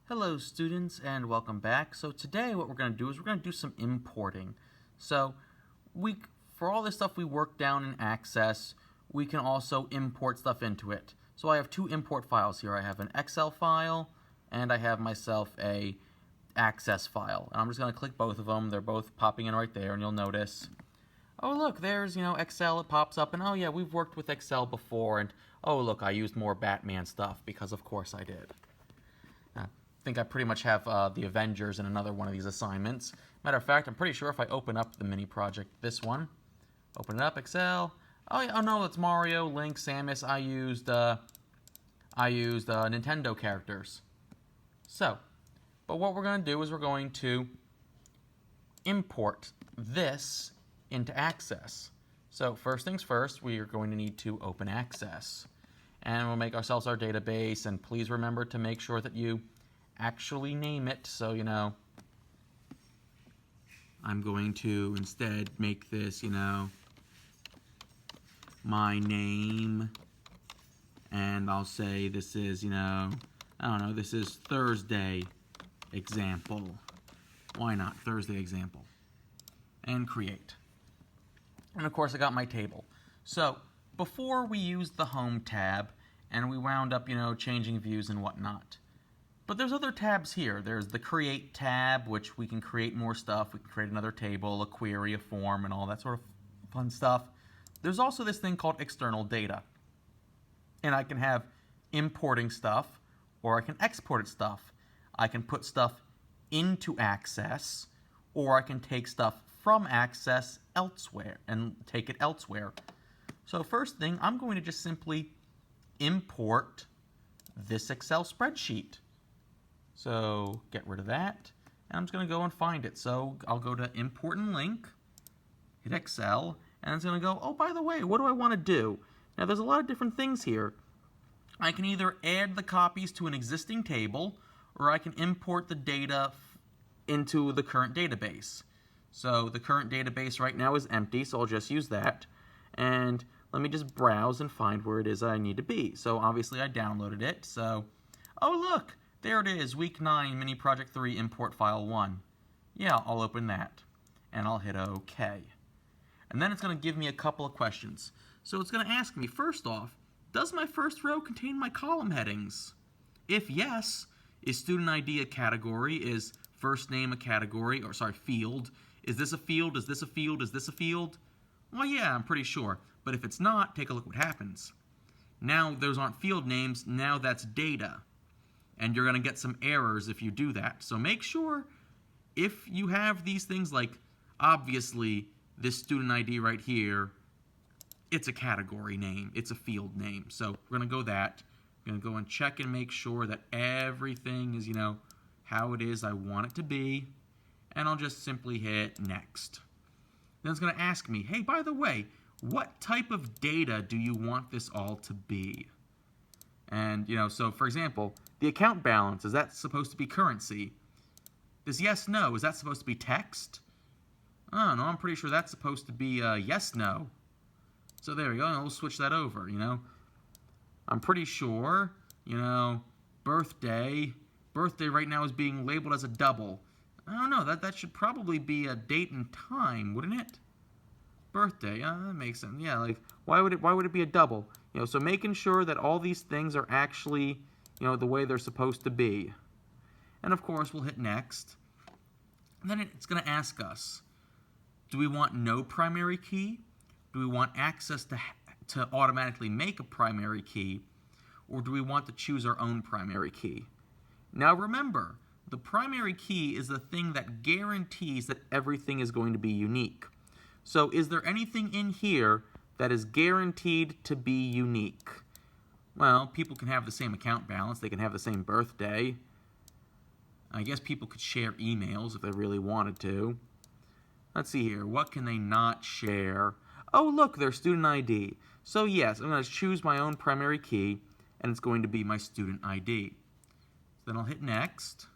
Hello students and welcome back. So today what we're going to do is we're going to do some importing. So for all this stuff we work down in Access, we can also import stuff into it. So I have two import files here. I have an Excel file and I have myself a Access file. And I'm just going to click both of them. They're both popping in right there and you'll notice, oh look, there's, Excel, it pops up and oh yeah, we've worked with Excel before and oh look, I used more Batman stuff because of course I did. I think I pretty much have the Avengers in another one of these assignments. Matter of fact, I'm pretty sure if I open up the mini project, this one, open it up, Excel. Oh yeah, oh no, it's Mario, Link, Samus. I used Nintendo characters. So, but what we're going to do is we're going to import this into Access. So first things first, we are going to need to open Access, and we'll make ourselves our database. And please remember to make sure that you actually name it. So, I'm going to instead make this, my name, and I'll say this is, I don't know, this is Thursday example. Why not? Thursday example. And create. And of course I got my table. So, before we used the Home tab, and we wound up, changing views and whatnot. But there's other tabs here. There's the Create tab, which we can create more stuff. We can create another table, a query, a form, and all that sort of fun stuff. There's also this thing called External Data. And I can have importing stuff, or I can export stuff. I can put stuff into Access, or I can take stuff from Access elsewhere and take it elsewhere. So first thing, I'm going to just simply import this Excel spreadsheet. So get rid of that, and I'm just going to go and find it. So I'll go to Import and Link, hit Excel, and it's going to go, oh, by the way, what do I want to do? Now, there's a lot of different things here. I can either add the copies to an existing table, or I can import the data into the current database. So the current database right now is empty, so I'll just use that. And let me just browse and find where it is I need to be. So obviously I downloaded it, so, oh, look. There it is, Week 9, Mini Project 3, Import File 1. Yeah, I'll open that, and I'll hit OK. And then it's going to give me a couple of questions. So it's going to ask me, first off, does my first row contain my column headings? If yes, is student ID a category? Is first name a category? Or, sorry, field. Is this a field? Is this a field? Is this a field? Well, yeah, I'm pretty sure. But if it's not, take a look what happens. Now, those aren't field names. Now that's data. And you're going to get some errors if you do that. So make sure if you have these things like, obviously, this student ID right here, it's a category name. It's a field name. So we're going to go that. We're going to go and check and make sure that everything is, how it is I want it to be. And I'll just simply hit Next. Then it's going to ask me, hey, by the way, what type of data do you want this all to be? And, so for example, the account balance, is that supposed to be currency? This yes, no, is that supposed to be text? I don't know, I'm pretty sure that's supposed to be yes, no. So there we go, and we'll switch that over, I'm pretty sure, birthday right now is being labeled as a double. I don't know, that should probably be a date and time, wouldn't it? Birthday, that makes sense. Yeah, like, why would it be a double? So making sure that all these things are actually, the way they're supposed to be. And of course, we'll hit Next. And then it's going to ask us, do we want no primary key? Do we want access to automatically make a primary key? Or do we want to choose our own primary key? Now remember, the primary key is the thing that guarantees that everything is going to be unique. So is there anything in here that is guaranteed to be unique? Well, people can have the same account balance. They can have the same birthday. I guess people could share emails if they really wanted to. Let's see here. What can they not share? Oh, look, their student ID. So yes, I'm going to choose my own primary key, and it's going to be my student ID. So then I'll hit Next.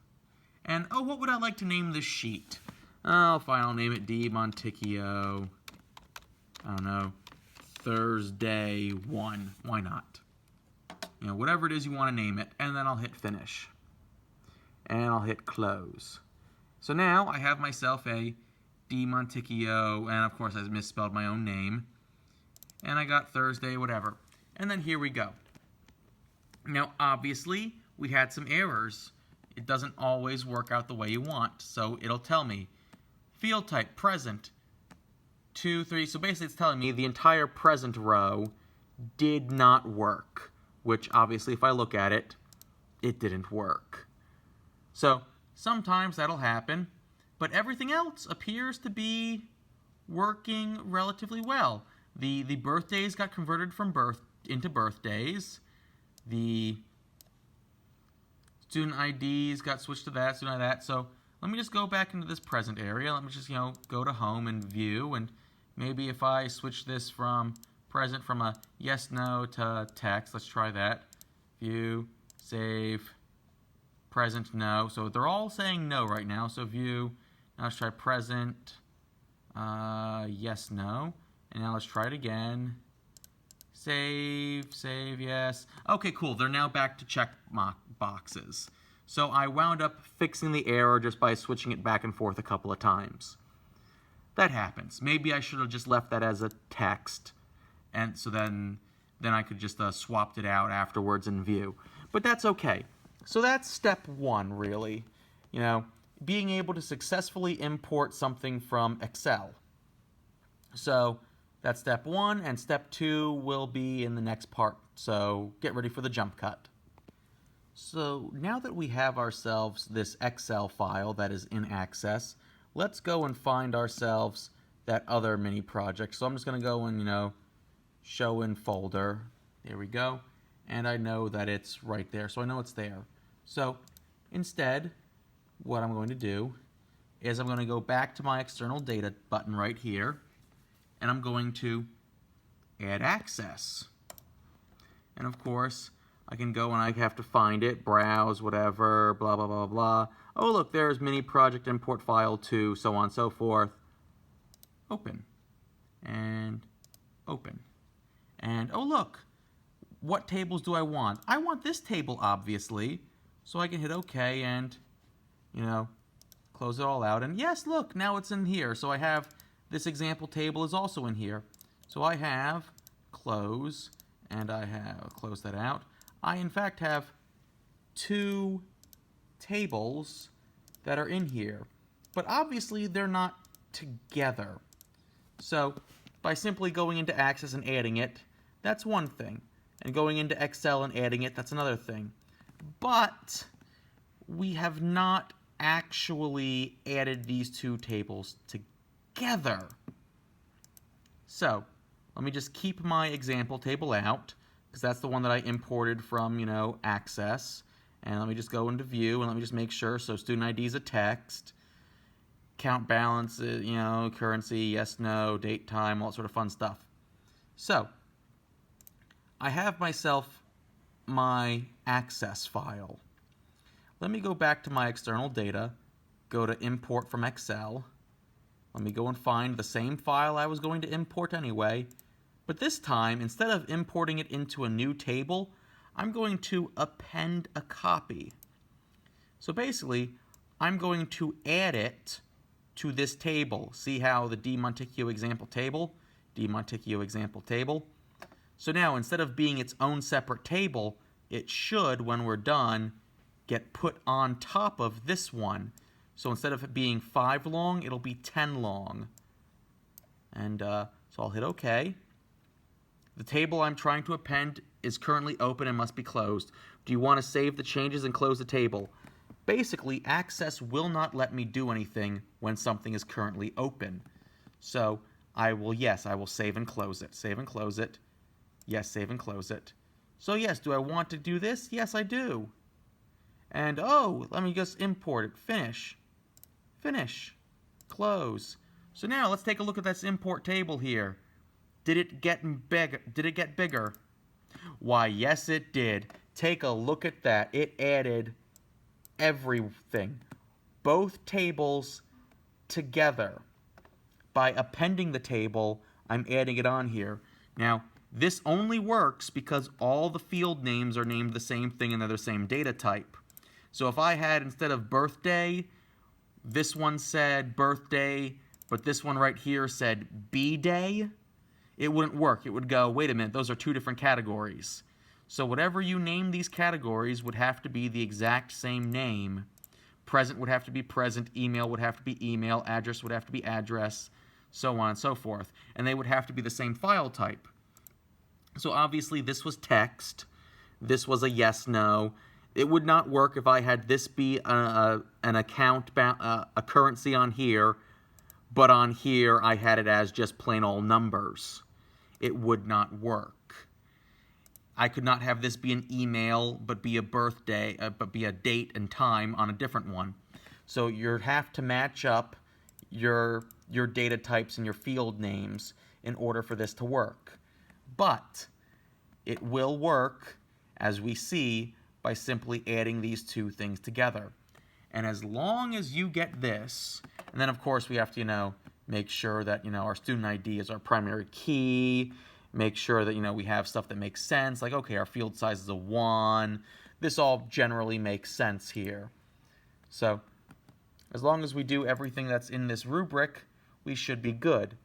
And, oh, what would I like to name this sheet? Oh, fine, I'll name it D. Monticchio. I don't know. Thursday 1. Why not? Whatever it is you want to name it, and then I'll hit Finish. and I'll hit close. So now I have myself a D Monticchio, and of course I misspelled my own name, and I got Thursday, whatever. And then here we go. Now, obviously, we had some errors. It doesn't always work out the way you want, so it'll tell me field type present 2, 3. So basically, it's telling me the entire present row did not work, which obviously, if I look at it, it didn't work. So sometimes that'll happen, but everything else appears to be working relatively well. The birthdays got converted from into birthdays. The student IDs got switched to that, student ID that. So let me just go back into this present area. Let me just, go to home and view, and maybe if I switch this from present from a yes, no to text, let's try that. View, save, present, no. So they're all saying no right now. So view, now let's try present, yes, no. And now let's try it again. Save, yes. Okay, cool. They're now back to check boxes. So I wound up fixing the error just by switching it back and forth a couple of times. That happens. Maybe I should have just left that as a text, and so then I could just swapped it out afterwards in view. But that's okay. So that's step 1, really. Being able to successfully import something from Excel. So that's step 1, and step 2 will be in the next part. So get ready for the jump cut. So now that we have ourselves this Excel file that is in Access, let's go and find ourselves that other mini project. So I'm just going to go and, show in folder. There we go. And I know that it's right there, so I know it's there. So instead, what I'm going to do is I'm going to go back to my external data button right here, and I'm going to add access. And of course, I can go and I have to find it, browse, whatever, blah, blah, blah, blah. Oh, look, there's mini project import file 2, so on and so forth. Open. And open. And oh, look, what tables do I want? I want this table, obviously. So I can hit OK and, close it all out. And yes, look, now it's in here. So I have this example table is also in here. So I have close, and I have close that out. I, in fact, have 2 tables that are in here. But obviously, they're not together. So by simply going into Access and adding it, that's one thing. And going into Excel and adding it, that's another thing. But we have not actually added these 2 tables together. So let me just keep my example table out, because that's the one that I imported from, Access. And let me just go into View, and let me just make sure. So student ID is a text. Count balance, currency, yes, no, date, time, all that sort of fun stuff. So I have myself my Access file. Let me go back to my external data, go to Import from Excel. Let me go and find the same file I was going to import anyway. But this time, instead of importing it into a new table, I'm going to append a copy. So basically, I'm going to add it to this table. See how the D Monticchio example table, D Monticchio example table. So now, instead of being its own separate table, it should, when we're done, get put on top of this one. So instead of it being 5 long, it'll be 10 long. And so I'll hit OK. The table I'm trying to append is currently open and must be closed. Do you want to save the changes and close the table? Basically, Access will not let me do anything when something is currently open. So I will save and close it. Save and close it. Yes, save and close it. So yes, do I want to do this? Yes, I do. And oh, let me just import it. Finish. Finish. Close. So now let's take a look at this import table here. Did it get bigger? Why, yes, it did. Take a look at that. It added everything. Both tables together. By appending the table, I'm adding it on here. Now, this only works because all the field names are named the same thing and they're the same data type. So if I had, instead of birthday, this one said birthday, but this one right here said B-day, it wouldn't work. It would go, wait a minute, those are two different categories. So whatever you name these categories would have to be the exact same name. Present would have to be present, email would have to be email, address would have to be address, so on and so forth. And they would have to be the same file type. So obviously this was text, this was a yes, no. It would not work if I had this be an account, a currency on here, but on here I had it as just plain old numbers. It would not work. I could not have this be an email, but be a birthday, but be a date and time on a different one. So you have to match up your data types and your field names in order for this to work. But it will work, as we see, by simply adding these two things together. And as long as you get this, and then of course we have to, make sure that, our student ID is our primary key, make sure that, we have stuff that makes sense, like, okay, our field size is a 1. This all generally makes sense here. So as long as we do everything that's in this rubric, we should be good.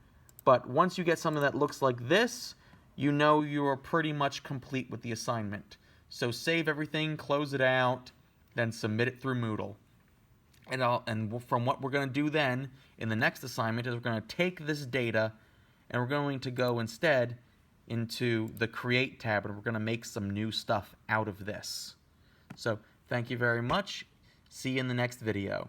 But once you get something that looks like this, you know you are pretty much complete with the assignment. So save everything, close it out, then submit it through Moodle. And from what we're going to do then, in the next assignment, is we're going to take this data, and we're going to go instead into the Create tab, and we're going to make some new stuff out of this. So thank you very much. See you in the next video.